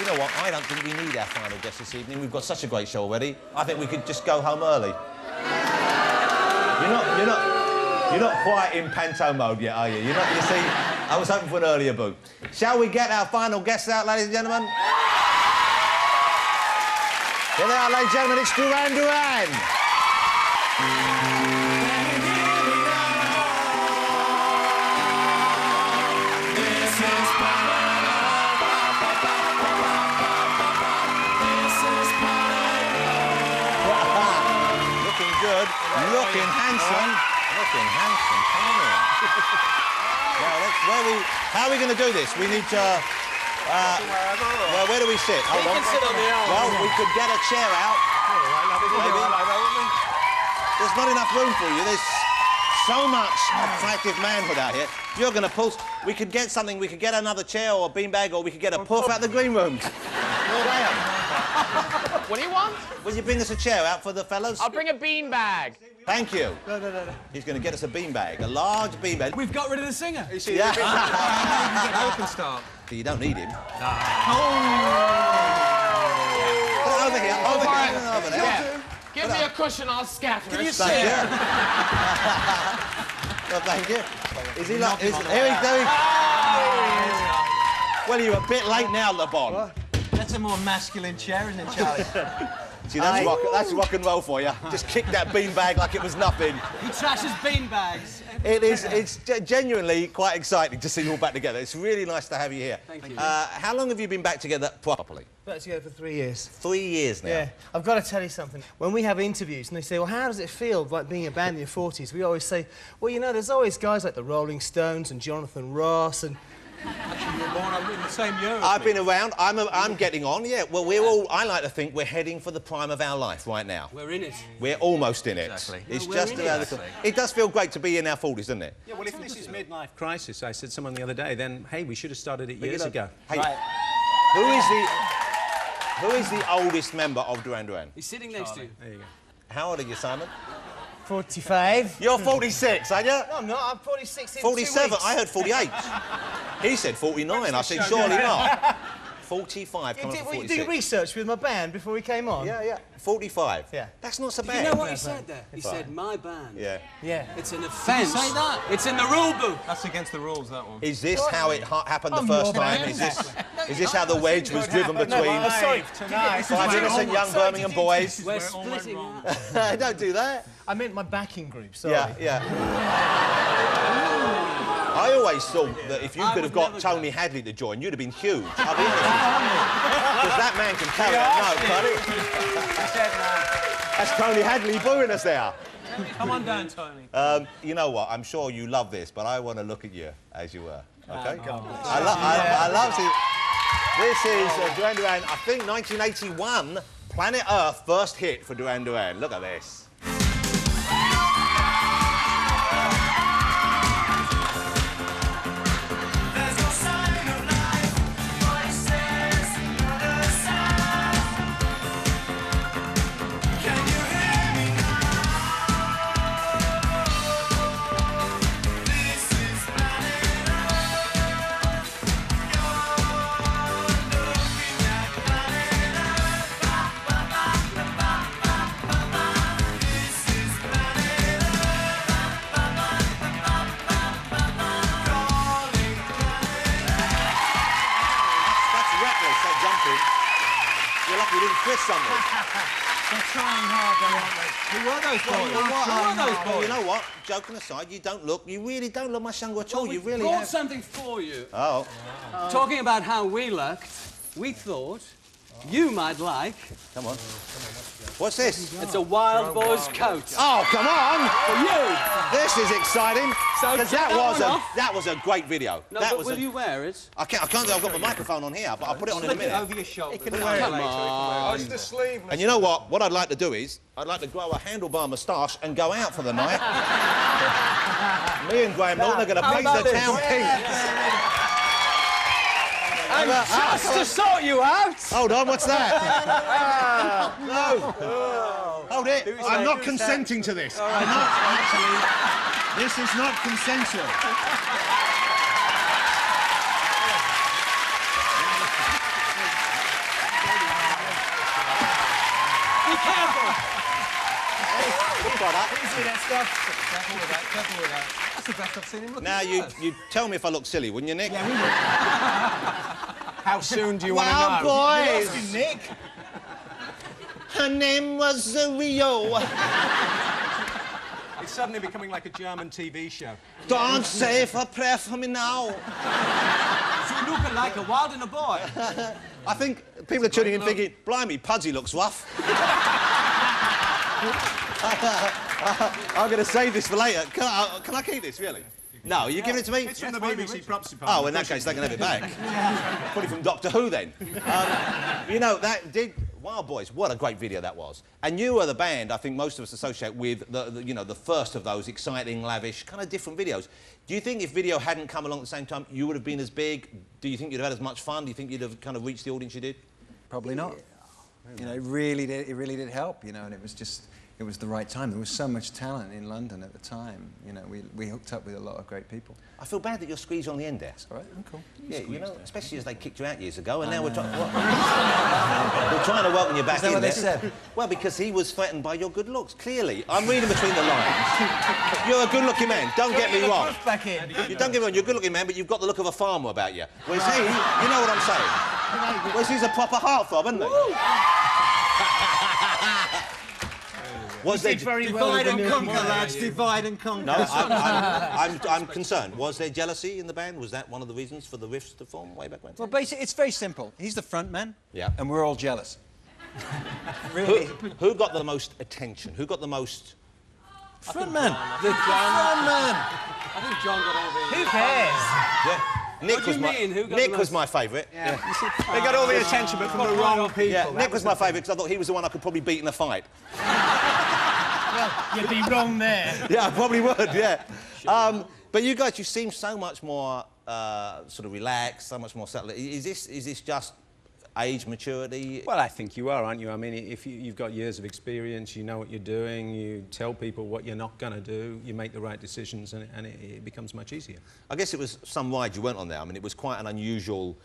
You know what? I don't think we need our final guest this evening. We've got such a great show already. I think we could just go home early. You're not quite in panto mode yet, are you? You see, I was hoping for an earlier boot. Shall we get our final guests out, ladies and gentlemen? Here they are, ladies and gentlemen. It's Duran Duran. Looking good, looking handsome. Looking handsome, come on. Now, how are we going to do this? We need to... well, where do we sit? Hold on. Sit on the arm. Well, we could get a chair out. Maybe. There's not enough room for you. There's so much attractive manhood out here. You're going to pull... We could get something. We could get another chair or a beanbag, or we could get a puff out the green rooms. What do you want? Will you bring us a chair out for the fellas? I'll bring a beanbag. Thank you. No. He's going to get us a beanbag, a large beanbag. We've got rid of the singer. Yeah. Now we can start. You don't need him. Oh. Put it over here. Over there. Yeah. Give me a cushion, I'll scatter Can it. you see Thank it? you. Well, thank you. Is he like... Here he goes. Well, you're a bit late now, Le Bon. What? That's a more masculine chair, isn't it, Charlie? See, that's rock and roll for you. Just kick that beanbag like it was nothing. He trashes beanbags. It's genuinely quite exciting to see you all back together. It's really nice to have you here. Thank you. How long have you been back together properly? Back together for 3 years. 3 years now. Yeah, I've got to tell you something. When we have interviews and they say, well, how does it feel like being a band in your 40s? We always say, well, you know, there's always guys like the Rolling Stones and Jonathan Ross and... Actually, you were born in the same year as I've me. been around. I'm getting on, yeah. Well, we're all... I like to think we're heading for the prime of our life right now. We're in it. We're almost in it. Exactly. It's No, just we're in about... it, It does feel great to be in our 40s, doesn't it? Yeah, well, if this is midlife crisis, I said someone the other day, then, hey, we should have started it years ago. Hey, Right. who is the oldest member of Duran Duran? He's sitting next to you. There you go. How old are you, Simon? 45. You're 46, aren't you? No, I'm not. I'm 46 in 2 47. weeks. I heard 48. He said 49. I said, surely not. 45, coming You for did 46. research with my band before we came on? Yeah. 45. Yeah. That's not so You bad. know what he said there? He said, my band. Yeah. Yeah. It's an offence. say that? It's in the rule book. That's against the rules, that one. Is this how it happened the I'm first your time? man. Is this how the wedge was driven between Sorry. Tonight. five innocent young Birmingham boys? We're splitting up. Don't do that. I meant my backing group, sorry. Yeah. I always thought that if you could have got never Tony Hadley to join, you'd have been huge. I'll be honest with you. Because that man can carry it. No, buddy. That's Tony Hadley booing us there. Come on down, Tony. You know what? I'm sure you love this, but I want to look at you as you were. Okay? God. I love it. This is Duran Duran. I think 1981, Planet Earth first hit for Duran Duran. Look at this. You're lucky you didn't twist something. They're trying hard, aren't they? Who were those boys? Who were those boys? You know what? Joking aside, you really don't look much younger at all. Well, You we really brought have. something for you. Oh. Talking about how we looked, we thought you might like... Come on. What's this? It's a wild boy's coat. Oh, come on! For you! This is exciting. So Because take that was a great video. No, that but was will you wear it? I can't. I've got my microphone on here, but I'll put it on in a minute. Over your shoulder. Come on. Oh, it's the sleeve. And you know what? What I'd like to do is, I'd like to grow a handlebar moustache and go out for the night. Me and Graham Norton are going to paint the town pink. And just to sort you out! Hold on, what's that? No. Hold it. I'm not consenting to this. I'm not actually. This is not consensual. Good product. See that stuff? Careful with that, careful with that. That's the best I've seen him look. Now, you tell me if I look silly, wouldn't you, Nick? Yeah, we will. How soon do you want to Well, know? boys! Nick. Her name was Rio. It's suddenly becoming like a German TV show. Don't say a prayer for me now. So you look like a wild and a boy. I think people are tuning in thinking, blimey, Pudsey looks rough. I'm going to save this for later. Can I keep this, really? No, are you giving it to me? It's from the BBC props department. Oh, in that case, they can have it back. Probably from Doctor Who, then. You know, that did... Wow, boys, what a great video that was. And you were the band I think most of us associate with the first of those exciting, lavish, kind of different videos. Do you think if video hadn't come along at the same time, you would have been as big? Do you think you'd have had as much fun? Do you think you'd have kind of reached the audience you did? Probably not. You know, it really did help, you know, and it was just... It was the right time. There was so much talent in London at the time. You know, we hooked up with a lot of great people. I feel bad that you're squeezed on the end there. All right, I'm cool. Yeah, you know, especially as they kicked you out years ago, and now we're trying to welcome you back Is that in what there. they said? Well, because he was threatened by your good looks. Clearly, I'm reading between the lines. You're a good-looking man. Don't get me wrong. Back in. You don't get me wrong. You're a good-looking man, but you've got the look of a farmer about you. Whereas he, you know what I'm saying? Whereas he's a proper heartthrob, isn't he? Was there... Divide and conquer, lads. Divide and conquer. No, I'm concerned. Was there jealousy in the band? Was that one of the reasons for the riffs to form way back when? Well, basically, it's very simple. He's the front man. Yeah. And we're all jealous. Really. Who got the most attention? Who got the most... Front man. The Front man. I think John got all the... Who cares? Yeah. Nick What do was you my mean? Who got Nick the was most- my favourite. Yeah. They got all the attention, but from the wrong people. Yeah, That Nick was my favourite because I thought he was the one I could probably beat in a fight. You'd be wrong there. Yeah, I probably would, yeah. But you guys, you seem so much more sort of relaxed, so much more settled. Is this just age, maturity? Well, I think you are, aren't you? I mean, if you've got years of experience, you know what you're doing, you tell people what you're not going to do, you make the right decisions, and it becomes much easier. I guess it was some ride you went on there. I mean, it was quite an unusual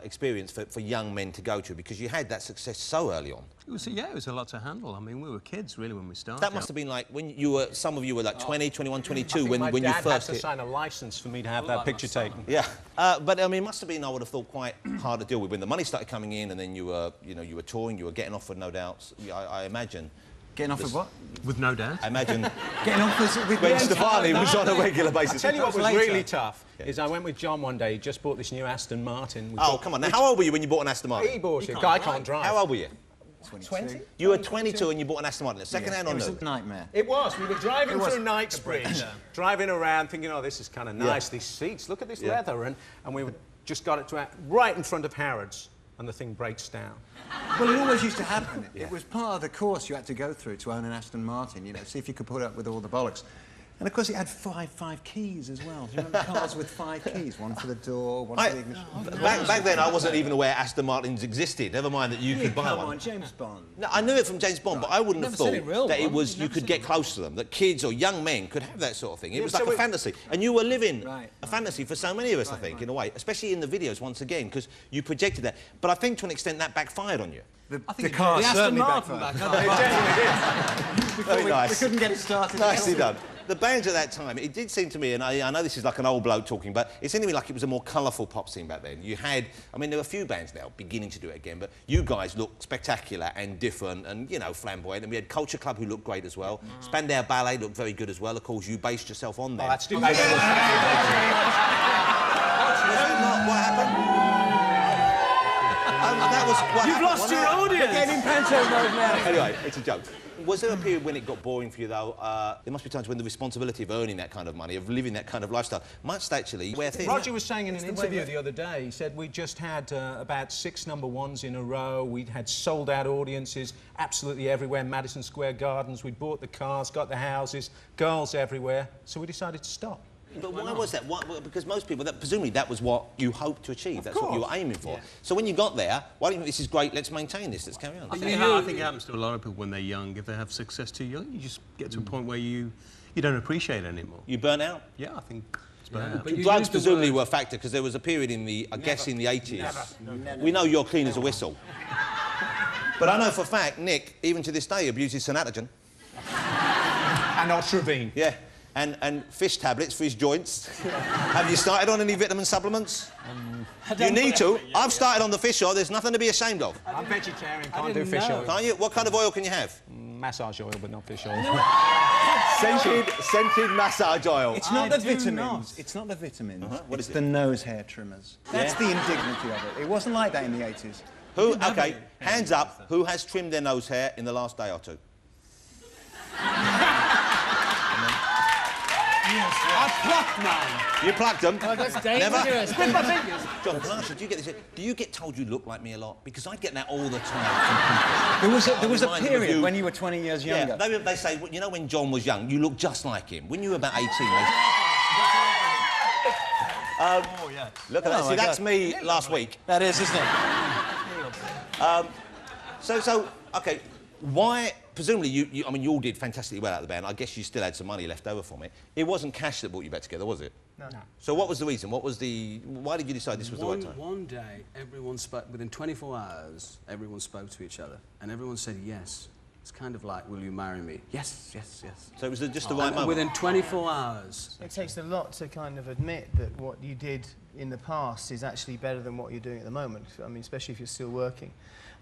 experience for young men to go to because you had that success so early on. It was a lot to handle. I mean, we were kids, really, when we started. That must have been like when you were, some of you were like 20, 21, 22 when my you dad first had to hit. sign a licence for me to have that picture taken. Yeah, but I mean, it must have been, I would have thought, quite hard to deal with when the money started coming in, and then you were touring, you were getting off with No Doubts. I imagine. Getting off with what? With No Doubt. I imagine Getting off with when Stefani was on a regular basis. I tell you what was Later. really tough is I went with John one day. He just bought this new Aston Martin. Oh, come on! Now, how old were you when you bought an Aston Martin? He bought it. I can't drive. How old were you? 20? You were 22 and you bought an Aston Martin. Second hand It or was new? a nightmare. It was. We were driving through Knightsbridge, driving around, thinking, oh, this is kind of nice, these seats, look at this leather. And we just got it to right in front of Harrods, and the thing breaks down. Well, it always used to happen. It was part of the course you had to go through to own an Aston Martin, you know, see if you could put up with all the bollocks. And of course, it had five keys as well. Do you remember cars with 5 keys? One for the door, one for the ignition. Back then, I wasn't even aware Aston Martins existed. Never mind that you could buy Come one. on, James Bond. No, I knew it from James Bond, but I wouldn't have Never seen thought it real, that it Bond. was you Never could seen get it close to them, that kids or young men could have that sort of thing. It was so like a fantasy, and you were living Right, a fantasy for so many of us, I think, in a way, especially in the videos once again, because you projected that. But I think to an extent that backfired on you. The car The Aston certainly Martin backfired. back. It definitely did. Very We nice. couldn't get it started. Nicely done. The bands at that time, it did seem to me, and I know this is like an old bloke talking, but it seemed to me like it was a more colourful pop scene back then. You had, I mean, there were a few bands now beginning to do it again, but you guys looked spectacular and different and, you know, flamboyant. And we had Culture Club, who looked great as well. Spandau Ballet looked very good as well. Of course, you based yourself on them. Oh, that's debatable. What happened? That was what You've happened, lost wasn't your it? audience. Getting panto mode now. Anyway, it's a joke. Was there a period when it got boring for you, though? There must be times when the responsibility of earning that kind of money, of living that kind of lifestyle, must actually wear thin. Roger was saying in an interview the other day, he said we just had about 6 #1s in a row. We'd had sold-out audiences absolutely everywhere, Madison Square Gardens. We'd bought the cars, got the houses, girls everywhere. So we decided to stop. But why was that? Because most people, presumably that was what you hoped to achieve. That's what you were aiming for. So when you got there, why didn't you think this is great, let's maintain this, let's carry on? I think it happens to a lot of people when they're young. If they have success too young, you just get to a point where you don't appreciate it anymore. You burn out? Yeah, I think it's burnt out. But you Drugs used the presumably word- were a factor, because there was a period in the, I guess in the 80s. We know you're clean as a whistle. But I know for a fact, Nick, even to this day, abuses Sanatogen. And Ultravine. Yeah. And fish tablets for his joints. Have you started on any vitamin supplements? You need to. I've started on the fish oil. There's nothing to be ashamed of. I'm vegetarian, can't do fish oil. Can't you? What kind of oil can you have? Massage oil, but not fish oil. Scented massage oil. It's not the vitamins. It's not the vitamins. What is it's the nose hair trimmers. That's the indignity of it. It wasn't like that in the 80s. Who? Okay. Hands up. Who has trimmed their nose hair in the last day or two? I plucked mine. You plucked them? Oh, that's dangerous. Never? With my fingers. John, can I ask you, do you get told you look like me a lot? Because I get that all the time. There was a Reminded of period you. when you were 20 years younger. Yeah, they say, you know, when John was young, you looked just like him. When you were about 18, they... Look at that. See, that's me last week. That is, isn't it? Okay, why... Presumably, you all did fantastically well out of the band. I guess you still had some money left over from it. It wasn't cash that brought you back together, was it? No. So what was the reason? Why did you decide this was the right time? One day, everyone spoke, within 24 hours, everyone spoke to each other, and everyone said yes. It's kind of like, will you marry me? Yes, yes, yes. So it was just the right And moment? within 24 hours. It takes a lot to kind of admit that what you did in the past is actually better than what you're doing at the moment. I mean, especially if you're still working.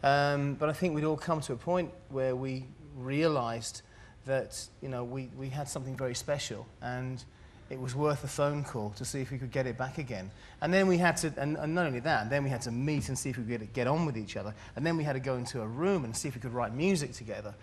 But I think we'd all come to a point where we realised that, you know, we had something very special, and it was worth a phone call to see if we could get it back again. And then we had to, and not only that, then we had to meet and see if we could get on with each other. And then we had to go into a room and see if we could write music together.